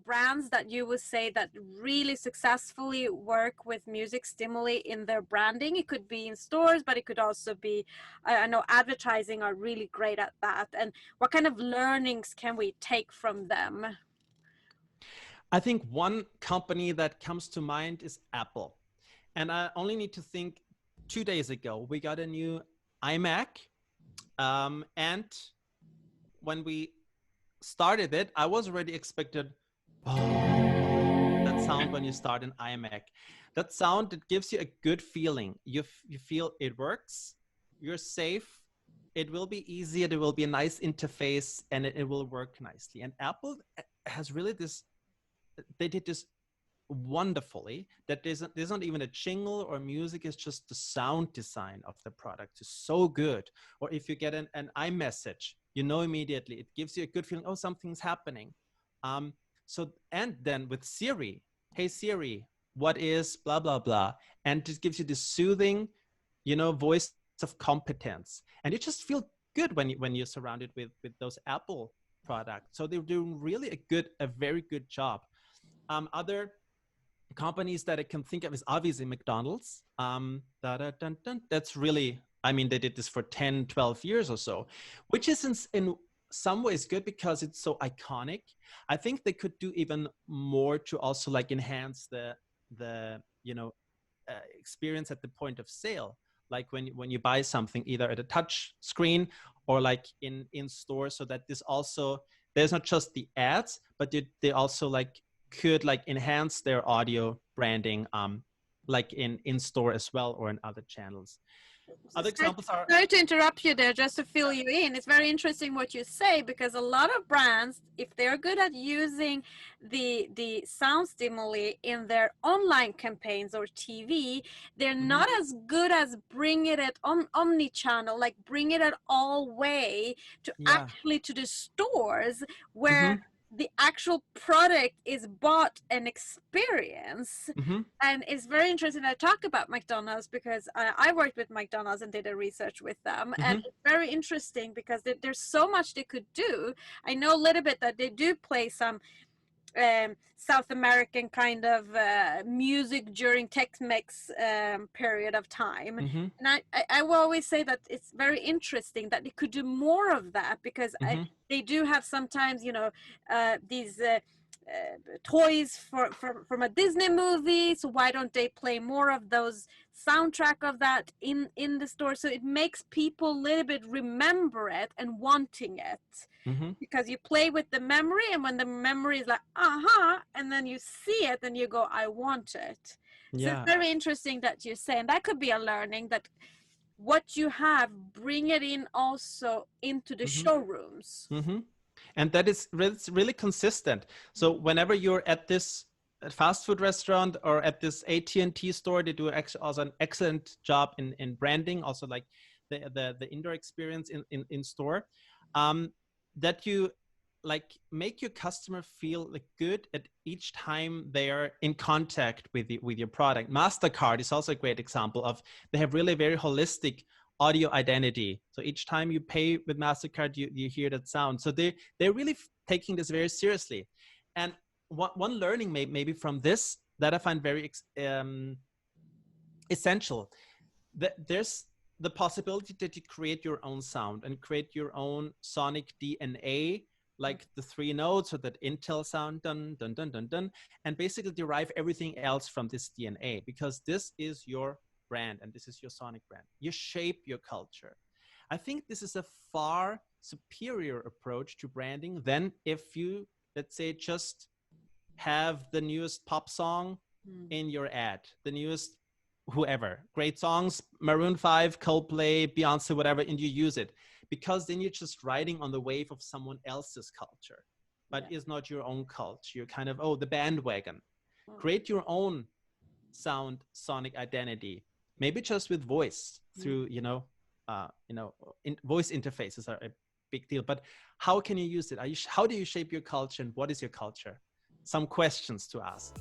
brands that you would say that really successfully work with music stimuli in their branding? It could be in stores, but it could also be, I know advertising are really great at that. And what kind of learnings can we take from them? I think one company that comes to mind is Apple. And I only need to think 2 days ago, we got a new iMac. And when we started it, I was already expected, oh, that sound when you start an iMac. That sound, it gives you a good feeling. You feel it works, you're safe, it will be easy, there will be a nice interface, and it will work nicely. And Apple has really this, they did this wonderfully, that there's not even a jingle or music, it's just the sound design of the product is so good. Or if you get an iMessage, you know immediately, it gives you a good feeling, oh, something's happening. So, and then with Siri, hey Siri, what is blah, blah, blah. And it gives you this soothing, voice of competence. And you just feel good when you're surrounded with those Apple products. So they're doing really a very good job. Other companies that I can think of is obviously McDonald's. That's really, I mean, they did this for 10, 12 years or so, which is in some ways good because it's so iconic. I think they could do even more to also like enhance the experience at the point of sale. Like when you buy something either at a touch screen or like in store, so that this also, there's not just the ads, but they also like could like enhance their audio branding like in store as well, or in other channels. Other examples are, sorry to interrupt you there, just to fill you in. It's very interesting what you say, because a lot of brands, if they're good at using the sound stimuli in their online campaigns or TV, they're not as good as bring it at omni-channel, like bring it at all way to actually to the stores where the actual product is bought and experience. And it's very interesting. I talk about McDonald's because I worked with McDonald's and did a research with them. And it's very interesting because there's so much they could do. I know a little bit that they do play some South American kind of music during Tex-Mex period of time. And I will always say that it's very interesting that they could do more of that, because they do have sometimes, these toys from a Disney movie, so why don't they play more of those soundtrack of that in the store, so it makes people a little bit remember it and wanting it, because you play with the memory, and when the memory is like and then you see it and you go, I want it. So it's very interesting that you're saying that could be a learning, that what you have, bring it in also into the showrooms. And that is really consistent. So whenever you're at this fast food restaurant or at this AT&T store, they do also an excellent job in branding, also like the indoor experience in store, that you like make your customer feel like good at each time they're in contact with your product. MasterCard is also a great example of, they have really very holistic audio identity. So each time you pay with MasterCard, you hear that sound. So they're really taking this very seriously. And one learning maybe from this that I find very essential, that there's the possibility that you create your own sound and create your own sonic DNA, like the 3 notes or that Intel sound, dun, dun, dun, dun, dun, and basically derive everything else from this DNA, because this is your brand and this is your sonic brand. You shape your culture. I think this is a far superior approach to branding than if you, let's say, just have the newest pop song in your ad, the newest whoever, great songs, Maroon 5, Coldplay, Beyonce, whatever, and you use it, because then you're just riding on the wave of someone else's culture, but it's not your own culture. You're kind of, the bandwagon. Create your own sound, sonic identity, maybe just with voice through, voice interfaces are a big deal, but how can you use it? How do you shape your culture, and what is your culture? Some questions to ask.